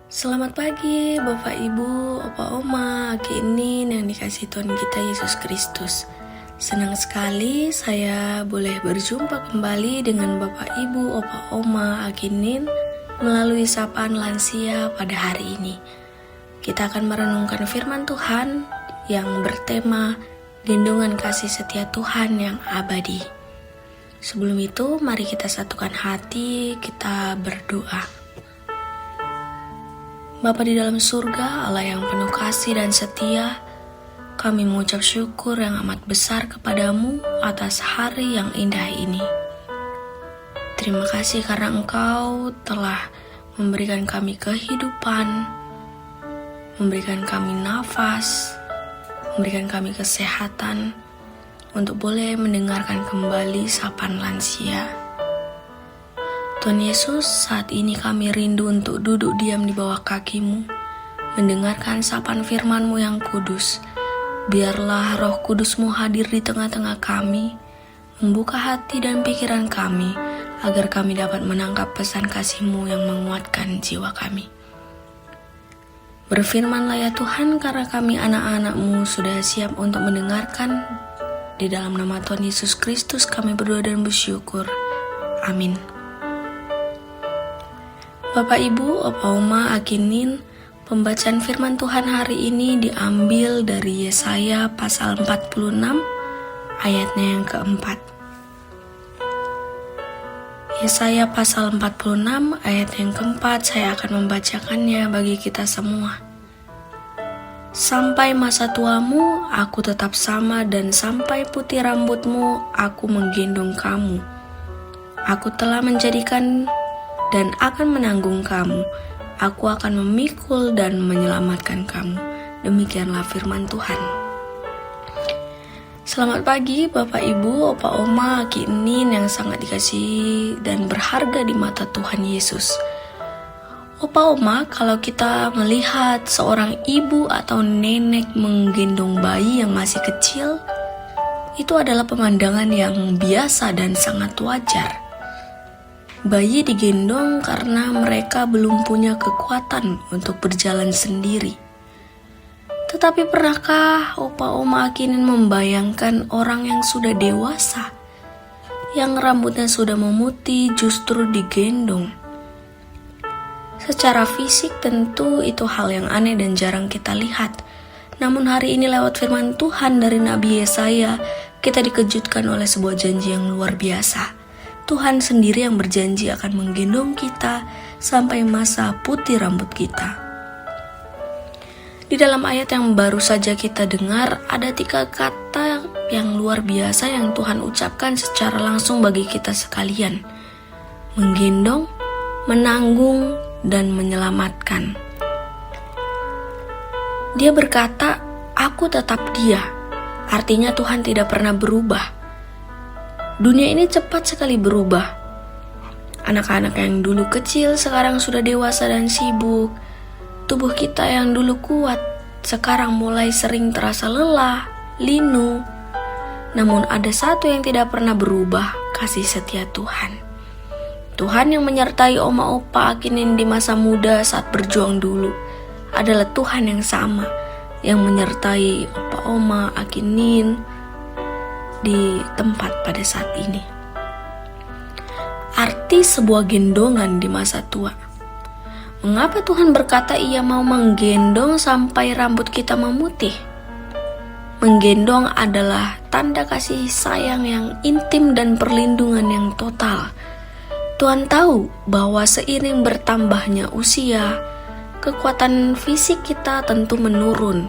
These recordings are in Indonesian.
Selamat pagi Bapak Ibu, Opa Oma, Aki Inin yang dikasih Tuhan kita Yesus Kristus. Senang sekali saya boleh berjumpa kembali dengan Bapak Ibu, Opa Oma, Aki Inin melalui sapaan lansia pada hari ini. Kita akan merenungkan firman Tuhan yang bertema gendongan kasih setia Tuhan yang abadi. Sebelum itu, mari kita satukan hati, kita berdoa. Bapa di dalam surga, Allah yang penuh kasih dan setia, kami mengucap syukur yang amat besar kepadamu atas hari yang indah ini. Terima kasih karena Engkau telah memberikan kami kehidupan, memberikan kami nafas, memberikan kami kesehatan untuk boleh mendengarkan kembali sapaan lansia. Tuhan Yesus, saat ini kami rindu untuk duduk diam di bawah kaki-Mu, mendengarkan sapaan firman-Mu yang kudus. Biarlah Roh Kudus-Mu hadir di tengah-tengah kami, membuka hati dan pikiran kami, agar kami dapat menangkap pesan kasih-Mu yang menguatkan jiwa kami. Berfirmanlah ya Tuhan, karena kami anak-anak-Mu sudah siap untuk mendengarkan. Di dalam nama Tuhan Yesus Kristus kami berdoa dan bersyukur. Amin. Bapak Ibu, Opa Oma, Aki Inin, pembacaan firman Tuhan hari ini diambil dari Yesaya pasal 46 ayatnya yang keempat. Yesaya pasal 46 ayat yang keempat, saya akan membacakannya bagi kita semua. Sampai masa tuamu, aku tetap sama, dan sampai putih rambutmu, aku menggendong kamu. Aku telah menjadikan dan akan menanggung kamu. Aku akan memikul dan menyelamatkan kamu. Demikianlah firman Tuhan. Selamat pagi Bapak Ibu, Opa Oma, Aki Inin yang sangat dikasihi dan berharga di mata Tuhan Yesus. Opa Oma, kalau kita melihat seorang ibu atau nenek menggendong bayi yang masih kecil, itu adalah pemandangan yang biasa dan sangat wajar. Bayi digendong karena mereka belum punya kekuatan untuk berjalan sendiri. Tetapi pernahkah Opa Oma Aki Inin membayangkan orang yang sudah dewasa, yang rambutnya sudah memutih justru digendong? Secara fisik tentu itu hal yang aneh dan jarang kita lihat. Namun hari ini lewat firman Tuhan dari Nabi Yesaya, kita dikejutkan oleh sebuah janji yang luar biasa. Tuhan sendiri yang berjanji akan menggendong kita sampai masa putih rambut kita. Di dalam ayat yang baru saja kita dengar, ada 3 kata yang luar biasa yang Tuhan ucapkan secara langsung bagi kita sekalian. Menggendong, menanggung, dan menyelamatkan. Dia berkata, aku tetap Dia. Artinya Tuhan tidak pernah berubah. Dunia ini cepat sekali berubah. Anak-anak yang dulu kecil sekarang sudah dewasa dan sibuk. Tubuh kita yang dulu kuat sekarang mulai sering terasa lelah, linu. Namun ada satu yang tidak pernah berubah, kasih setia Tuhan. Tuhan yang menyertai Oma Opa Aki Inin di masa muda saat berjuang dulu adalah Tuhan yang sama yang menyertai Opa Oma Aki Inin di tempat pada saat ini. Arti sebuah gendongan di masa tua. Mengapa Tuhan berkata Ia mau menggendong sampai rambut kita memutih? Menggendong adalah tanda kasih sayang yang intim dan perlindungan yang total. Tuhan tahu bahwa seiring bertambahnya usia, kekuatan fisik kita tentu menurun.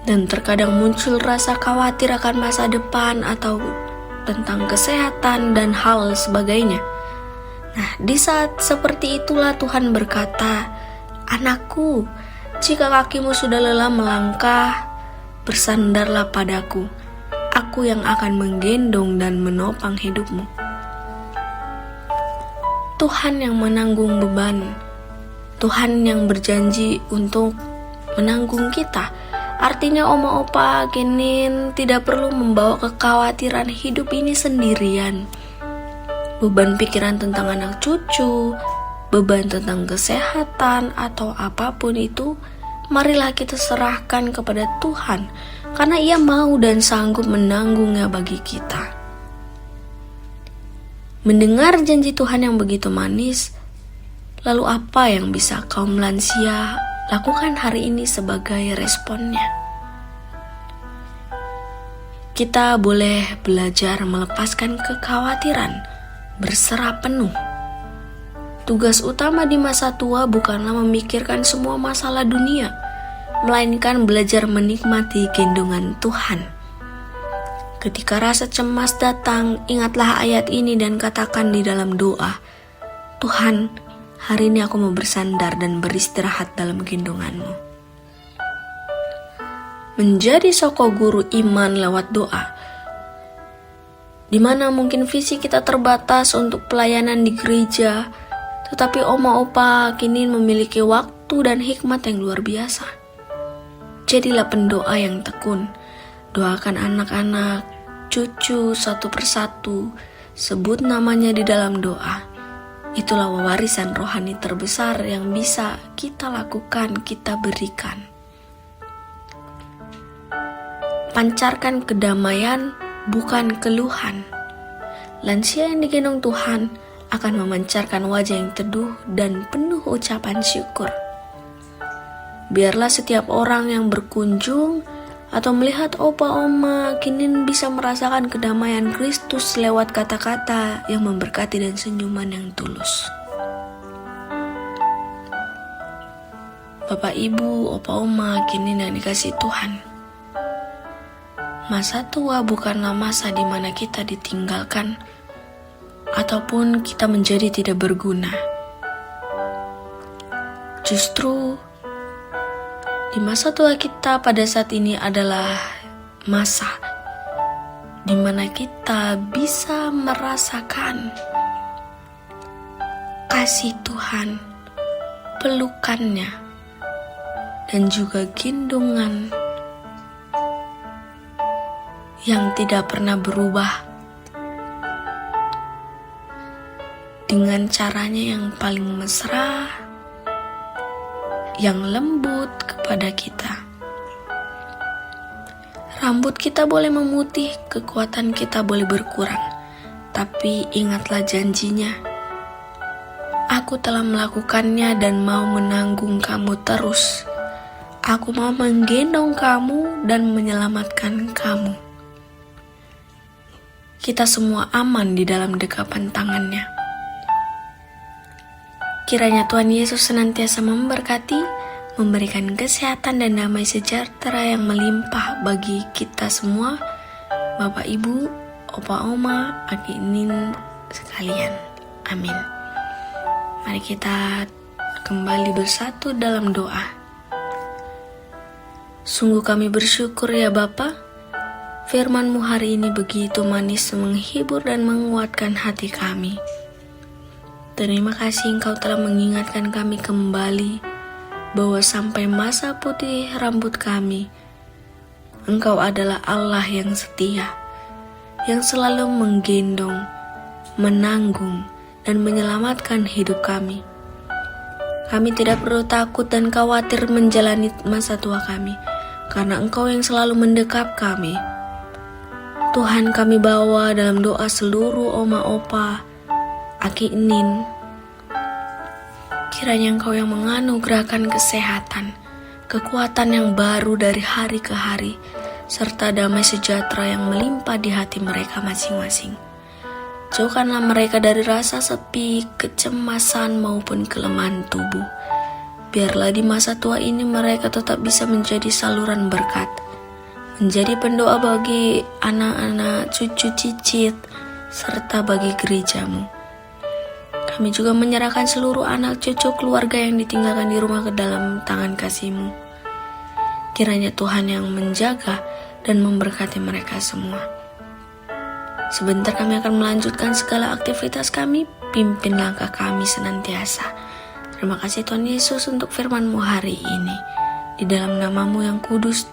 Dan terkadang muncul rasa khawatir akan masa depan atau tentang kesehatan dan hal sebagainya. Nah, di saat seperti itulah Tuhan berkata, anakku, jika kakimu sudah lelah melangkah, bersandarlah padaku. Aku yang akan menggendong dan menopang hidupmu. Tuhan yang menanggung beban. Tuhan yang berjanji untuk menanggung kita. Artinya Oma Opa Aki Inin tidak perlu membawa kekhawatiran hidup ini sendirian. Beban pikiran tentang anak cucu, beban tentang kesehatan atau apapun itu, marilah kita serahkan kepada Tuhan, karena Ia mau dan sanggup menanggungnya bagi kita. Mendengar janji Tuhan yang begitu manis, lalu apa yang bisa kaum lansia lakukan hari ini sebagai responnya? Kita boleh belajar melepaskan kekhawatiran, berserah penuh. Tugas utama di masa tua bukanlah memikirkan semua masalah dunia, melainkan belajar menikmati gendongan Tuhan. Ketika rasa cemas datang, ingatlah ayat ini dan katakan di dalam doa, Tuhan, hari ini aku mau bersandar dan beristirahat dalam gendongan-Mu. Menjadi soko guru iman lewat doa, di mana mungkin visi kita terbatas untuk pelayanan di gereja, tetapi oma opa kini memiliki waktu dan hikmat yang luar biasa. Jadilah pendoa yang tekun, doakan anak-anak, cucu satu persatu, sebut namanya di dalam doa. Itulah warisan rohani terbesar yang bisa kita lakukan, kita berikan. Pancarkan kedamaian, bukan keluhan. Lansia yang digendong Tuhan akan memancarkan wajah yang teduh dan penuh ucapan syukur. Biarlah setiap orang yang berkunjung atau melihat opa oma kini bisa merasakan kedamaian Kristus lewat kata-kata yang memberkati dan senyuman yang tulus. Bapak, Ibu, opa oma kini yang dikasih Tuhan, masa tua bukanlah masa di mana kita ditinggalkan ataupun kita menjadi tidak berguna. Justru di masa tua kita pada saat ini adalah masa di mana kita bisa merasakan kasih Tuhan, pelukannya, dan juga gendongan yang tidak pernah berubah, dengan caranya yang paling mesra, yang lembut kepada kita. Rambut kita boleh memutih, kekuatan kita boleh berkurang, tapi ingatlah janjinya. Aku telah melakukannya dan mau menanggung kamu terus. Aku mau menggendong kamu dan menyelamatkan kamu. Kita semua aman di dalam dekapan tangannya. Kiranya Tuhan Yesus senantiasa memberkati, memberikan kesehatan dan damai sejahtera yang melimpah bagi kita semua, Bapak, Ibu, Opa, Oma, Aki, Inin sekalian. Amin. Mari kita kembali bersatu dalam doa. Sungguh kami bersyukur ya Bapa, firman-Mu hari ini begitu manis menghibur dan menguatkan hati kami. Terima kasih Engkau telah mengingatkan kami kembali bahwa sampai masa putih rambut kami, Engkau adalah Allah yang setia, yang selalu menggendong, menanggung, dan menyelamatkan hidup kami. Kami tidak perlu takut dan khawatir menjalani masa tua kami, karena Engkau yang selalu mendekap kami. Tuhan, kami bawa dalam doa seluruh oma opa, Aki Inin. Kiranya Engkau yang menganugerahkan kesehatan, kekuatan yang baru dari hari ke hari, serta damai sejahtera yang melimpah di hati mereka masing-masing. Jauhkanlah mereka dari rasa sepi, kecemasan maupun kelemahan tubuh. Biarlah di masa tua ini mereka tetap bisa menjadi saluran berkat, menjadi pendoa bagi anak-anak, cucu cicit, serta bagi gereja-Mu. Kami juga menyerahkan seluruh anak cucu keluarga yang ditinggalkan di rumah ke dalam tangan kasih-Mu. Kiranya Tuhan yang menjaga dan memberkati mereka semua. Sebentar kami akan melanjutkan segala aktivitas kami, pimpin langkah kami senantiasa. Terima kasih Tuhan Yesus untuk firman-Mu hari ini. Di dalam nama-Mu yang kudus,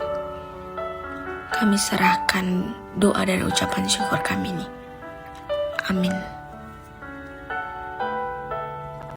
kami serahkan doa dan ucapan syukur kami ini. Amin.